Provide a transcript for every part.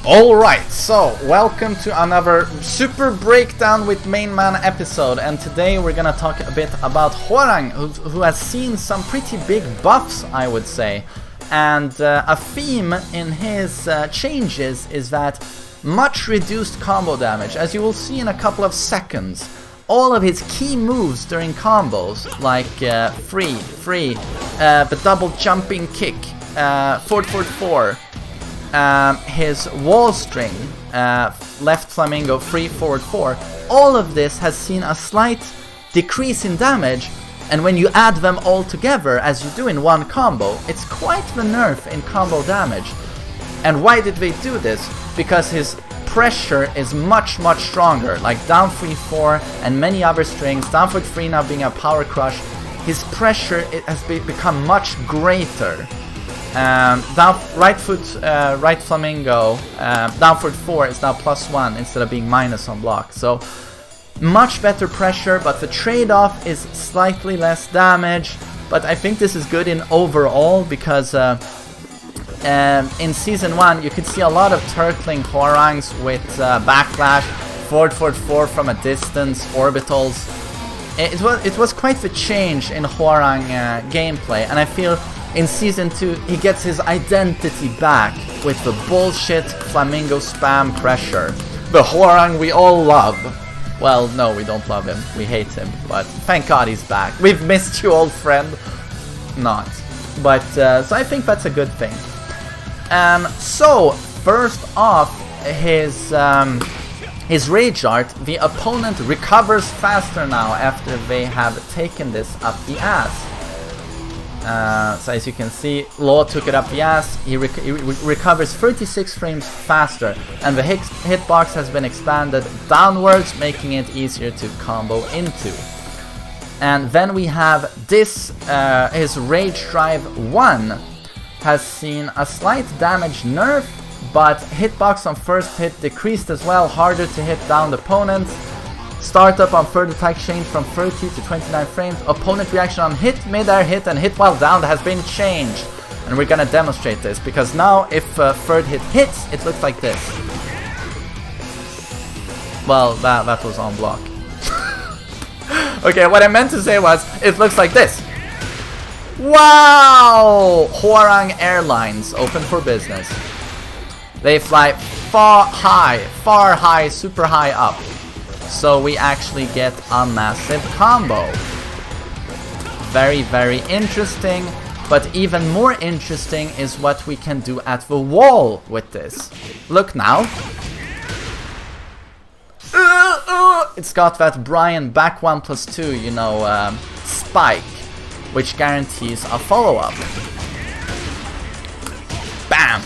Alright, so welcome to another Super Breakdown with Main Man episode, and today we're gonna talk a bit about HWOARANG, who has seen some pretty big buffs, I would say. And a theme in his changes is that much reduced combo damage, as you will see in a couple of seconds. All of his key moves during combos, like the double jumping kick, forward 4, his wall string, left Flamingo, free forward 4, all of this has seen a slight decrease in damage, and when you add them all together, as you do in one combo, it's quite the nerf in combo damage. And why did they do this? Because his pressure is much stronger, like down 3-4 and many other strings, down foot 3 now being a power crush, his pressure has become much greater. Right Flamingo, down foot 4 is now +1 instead of being minus on block. So much better pressure, but the trade-off is slightly less damage. But I think this is good in overall because in Season 1 you could see a lot of turtling HWOARANGs with backlash, forward 4 from a distance, orbitals. It was quite the change in HWOARANG gameplay, and I feel in Season 2 he gets his identity back with the bullshit Flamingo spam pressure. The HWOARANG we all love. Well, no, we don't love him, we hate him, but thank God he's back. We've missed you, old friend. Not. But, so I think that's a good thing. So, first off, his rage art, the opponent recovers faster now after they have taken this up the ass. So as you can see, Law took it up the ass, he recovers 36 frames faster, and the hitbox has been expanded downwards, making it easier to combo into. And then we have this, his Rage Drive 1 has seen a slight damage nerf, but hitbox on first hit decreased as well, harder to hit downed opponents. Startup on third attack changed from 30 to 29 frames. Opponent reaction on hit, mid-air hit, and hit while down has been changed. And we're gonna demonstrate this, because now if third hit hits, it looks like this. Well, that was on block. Okay, what I meant to say was, it looks like this. Wow! HWOARANG Airlines, open for business. They fly far high, super high up. So we actually get a massive combo. Very interesting, but even more interesting is what we can do at the wall with this. Look now. It's got that Brian back 1+2, you know, spike, which guarantees a follow-up. Bam!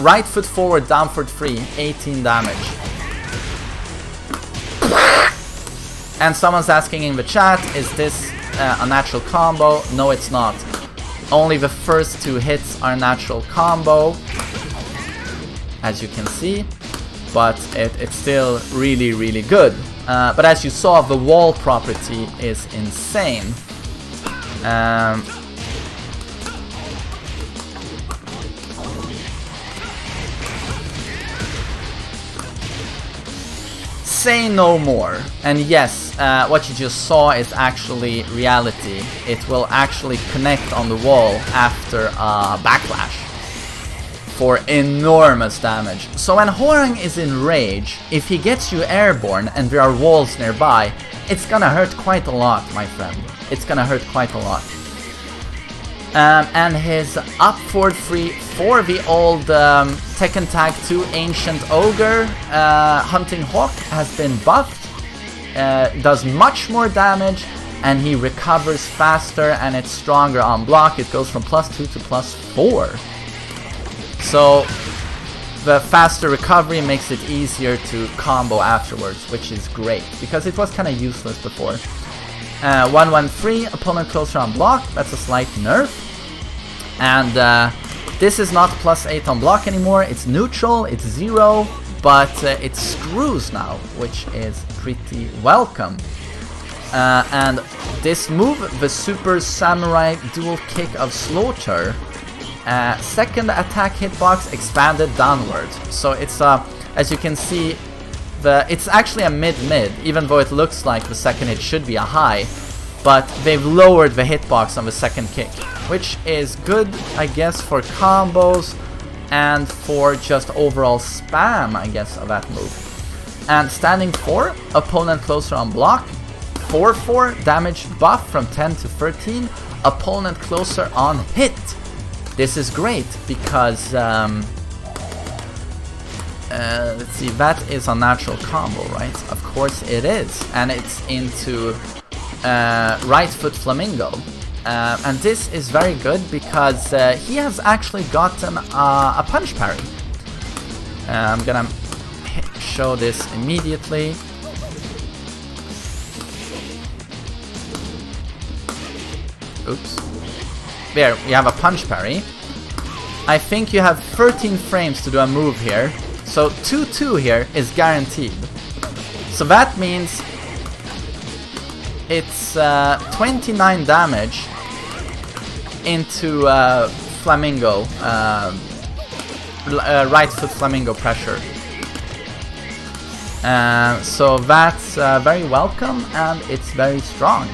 Right foot forward, down foot 3, 18 damage. And someone's asking in the chat, is this a natural combo? No, it's not. Only the first 2 hits are natural combo, as you can see, but it's still really good. But as you saw, the wall property is insane. Say no more. And yes, what you just saw is actually reality. It will actually connect on the wall after a backlash for enormous damage. So when HWOARANG is in rage, if he gets you airborne and there are walls nearby, it's gonna hurt quite a lot, my friend. It's gonna hurt quite a lot. And his up forward 3 for the old Tekken Tag 2 Ancient Ogre Hunting Hawk has been buffed, does much more damage, and he recovers faster and it's stronger on block. It goes from +2 to +4. So the faster recovery makes it easier to combo afterwards, which is great, because it was kind of useless before. 1-1-3, opponent closer on block, that's a slight nerf. And this is not +8 on block anymore, it's neutral, it's 0, but it screws now, which is pretty welcome. And this move, the Super Samurai Dual Kick of Slaughter, second attack hitbox expanded downwards. So it's as you can see, it's actually a mid-mid, even though it looks like the second hit should be a high. But they've lowered the hitbox on the second kick, which is good, I guess, for combos and for just overall spam, I guess, of that move. And standing 4, opponent closer on block. 4-4, damage buff from 10 to 13, opponent closer on hit. This is great because, let's see, that is a natural combo, right? Of course it is, and it's into right foot Flamingo. And this is very good because he has actually gotten a punch parry. I'm gonna show this immediately. Oops. There, we have a punch parry. I think you have 13 frames to do a move here. So 2-2 here is guaranteed. So that means it's 29 damage into Flamingo, right foot Flamingo pressure. So that's very welcome and it's very strong.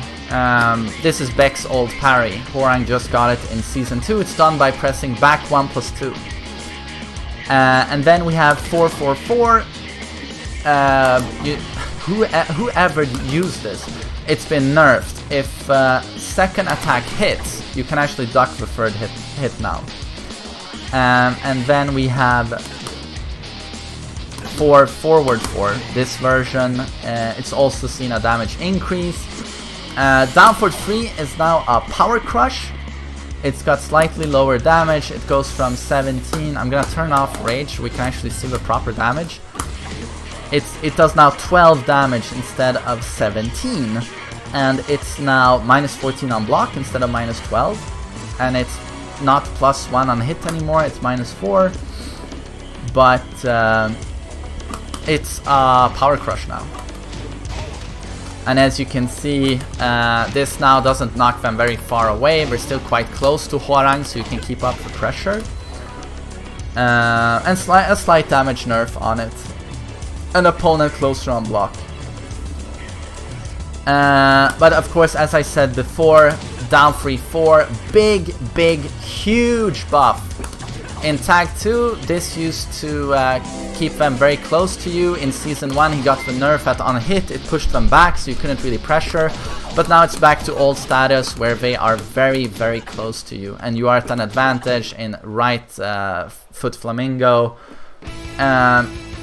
This is Beck's old parry. HWOARANG just got it in Season 2. It's done by pressing back 1+2. And then we have 4-4-4. Whoever used this, it's been nerfed. If second attack hits, you can actually duck the third hit now. And then we have 4-forward-4. This version, it's also seen a damage increase. Down forward 3 is now a power crush. It's got slightly lower damage. It goes from 17. I'm gonna turn off rage so we can actually see the proper damage. It does now 12 damage instead of 17, and it's now -14 on block instead of -12, and it's not +1 on hit anymore. It's -4, but it's a power crush now. And as you can see, this now doesn't knock them very far away. We're still quite close to HWOARANG, so you can keep up the pressure. And a slight damage nerf on it. An opponent closer on block. But of course, as I said before, down 3-4, big, huge buff. In Tag 2, this used to keep them very close to you. In Season 1, he got the nerf at on hit, it pushed them back, so you couldn't really pressure. But now it's back to old status, where they are very close to you, and you are at an advantage in right foot Flamingo.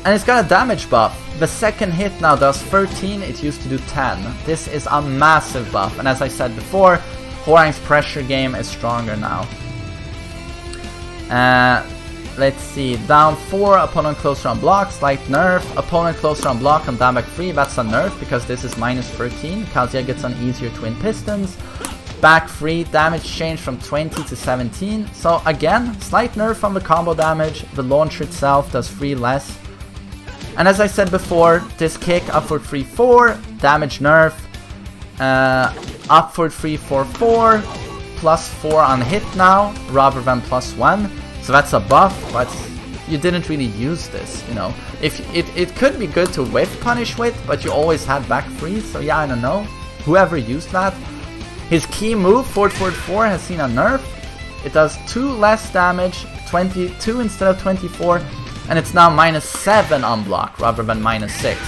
And it's got a damage buff. The second hit now does 13, it used to do 10. This is a massive buff, and as I said before, HWOARANG's pressure game is stronger now. Let's see, down 4, opponent closer on block, slight nerf. Opponent closer on block on down back 3, that's a nerf because this is -13. Kazuya gets an easier twin pistons. Back 3, damage change from 20 to 17. So again, slight nerf on the combo damage. The launcher itself does 3 less. And as I said before, this kick upward 3-4, damage nerf. Upward 3-4-4. +4 on hit now, rather than +1. So that's a buff, but you didn't really use this, you know. If it could be good to whiff punish with, but you always had back 3, so yeah, I don't know. Whoever used that. His key move, forward 4, has seen a nerf. It does 2 less damage, 22 instead of 24, and it's now -7 on block, rather than -6.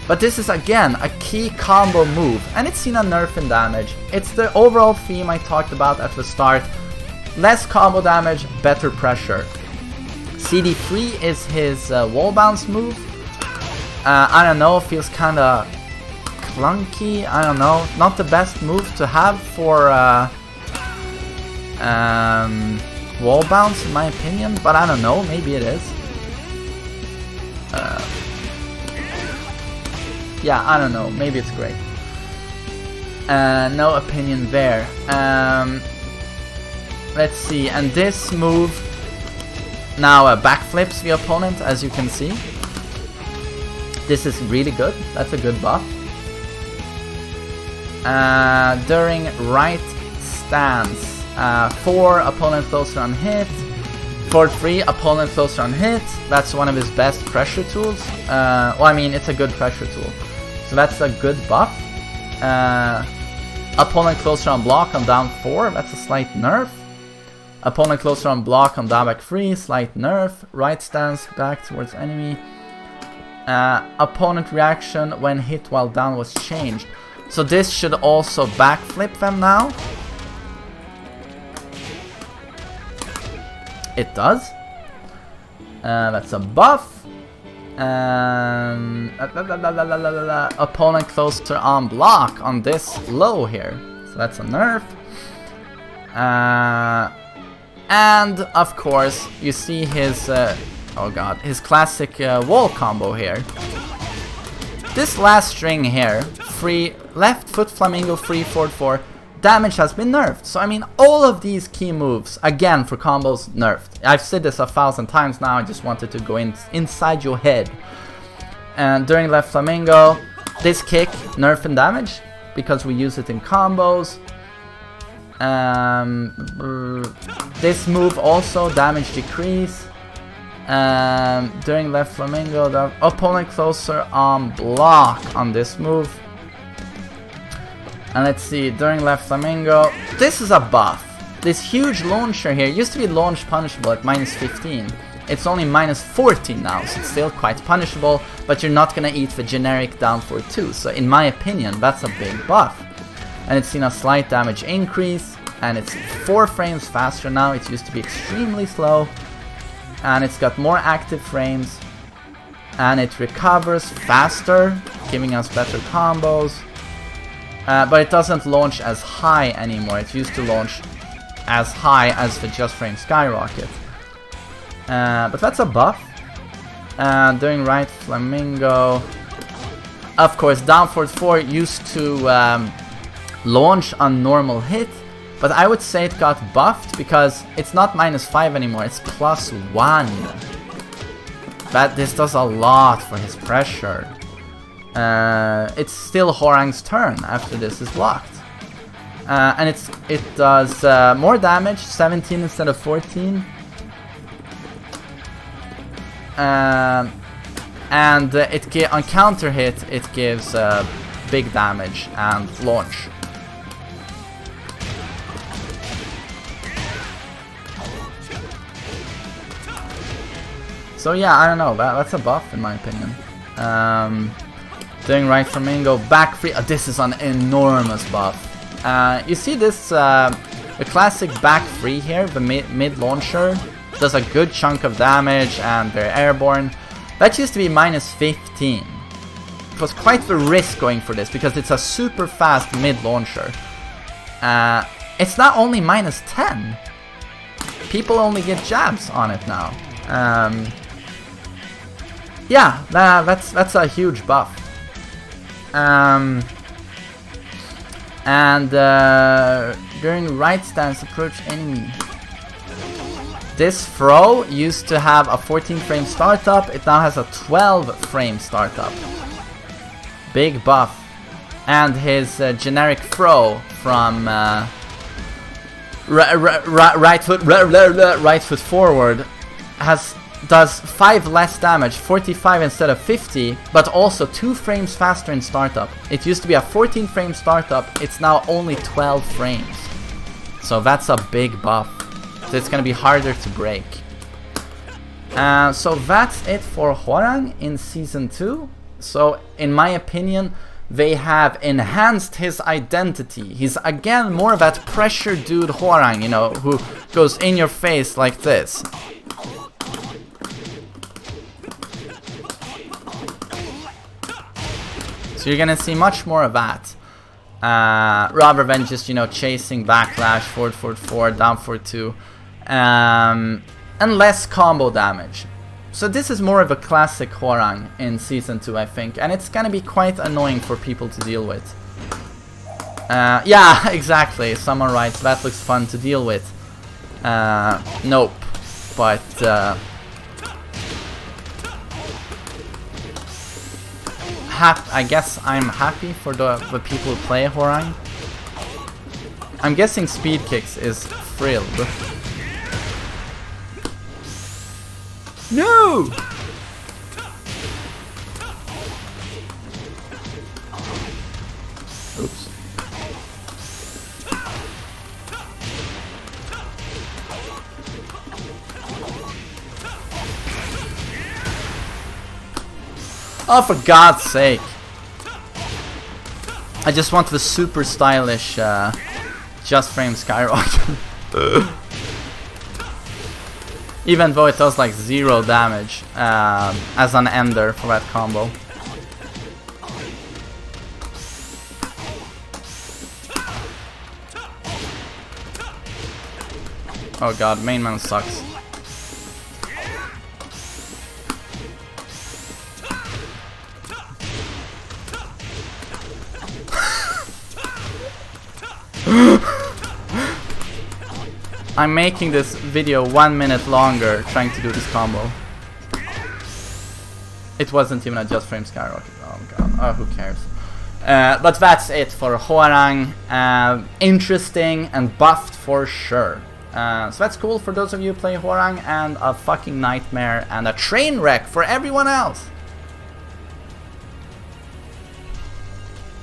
But this is again a key combo move, and it's seen a nerf in damage. It's the overall theme I talked about at the start. Less combo damage, better pressure. CD3 is his wall bounce move. I don't know, feels kinda clunky, I don't know. Not the best move to have for wall bounce in my opinion, but I don't know, maybe it is. Yeah, I don't know, maybe it's great. No opinion there. Let's see, and this move now backflips the opponent, as you can see. This is really good, that's a good buff. During right stance, 4, opponent closer on hit. Forward 3, opponent closer on hit. That's one of his best pressure tools. Well, I mean, it's a good pressure tool. So that's a good buff. Opponent closer on block on down 4. That's a slight nerf. Opponent closer on block on down back 3. Slight nerf. Right stance back towards enemy. Opponent reaction when hit while down was changed. So this should also backflip them now. It does. That's a buff. Opponent closer on block on this low here. So that's a nerf. And of course, you see his oh god, his classic wall combo here. This last string here, free left foot flamingo, free forward 4. Damage has been nerfed. So I mean, all of these key moves, again for combos, nerfed. I've said this 1,000 times now, I just wanted to go inside your head. And during left flamingo, this kick, nerf and damage, because we use it in combos. This move also, damage decrease. During left flamingo, the opponent closer on block on this move. And let's see, during left flamingo, this is a buff. This huge launcher here used to be launch punishable at -15. It's only -14 now, so it's still quite punishable, but you're not gonna eat the generic down for 2. So in my opinion, that's a big buff. And it's seen a slight damage increase, and it's 4 frames faster now. It used to be extremely slow. And it's got more active frames. And it recovers faster, giving us better combos. But it doesn't launch as high anymore. It used to launch as high as the Just Frame Skyrocket. But that's a buff. During right flamingo, of course, down forward 4 used to launch on normal hit, but I would say it got buffed because it's not -5 anymore, it's +1. But this does a lot for his pressure. It's still HWOARANG's turn after this is blocked. And it does more damage, 17 instead of 14. And on counter hit, it gives big damage and launch. So yeah, I don't know, that's a buff in my opinion. Doing right flamingo, back free, this is an enormous buff. You see this, the classic back free here, the mid launcher, does a good chunk of damage and they're airborne. That used to be -15. It was quite the risk going for this because it's a super fast mid launcher. It's not only -10. People only get jabs on it now. Yeah, that's a huge buff. During right stance approach enemy. This throw used to have a 14 frame startup, it now has a 12 frame startup. Big buff. And his generic throw from right foot forward does 5 less damage, 45 instead of 50, but also 2 frames faster in startup. It used to be a 14 frame startup, it's now only 12 frames. So that's a big buff. So it's gonna be harder to break. So that's it for HWOARANG in Season 2. So in my opinion, they have enhanced his identity. He's again more of that pressure dude HWOARANG, you know, who goes in your face like this. So you're gonna see much more of that. Rather than just, you know, chasing backlash, forward 4, down 4-2. And less combo damage. So this is more of a classic HWOARANG in Season 2, I think. And it's gonna be quite annoying for people to deal with. Yeah, exactly. Someone writes, that looks fun to deal with. Nope. But, I guess I'm happy for the people who play HWOARANG. I'm guessing speed kicks is thrilled. No! Oops. Oh, for God's sake. I just want the super stylish Just Frame Skyrocket. Even though it does like 0 damage as an ender for that combo. Oh god, main man sucks. I'm making this video 1 minute longer trying to do this combo. It wasn't even a Just Frame Skyrocket. Oh god, oh who cares. But that's it for HWOARANG. Interesting and buffed for sure. So that's cool for those of you who play HWOARANG, and a fucking nightmare and a train wreck for everyone else.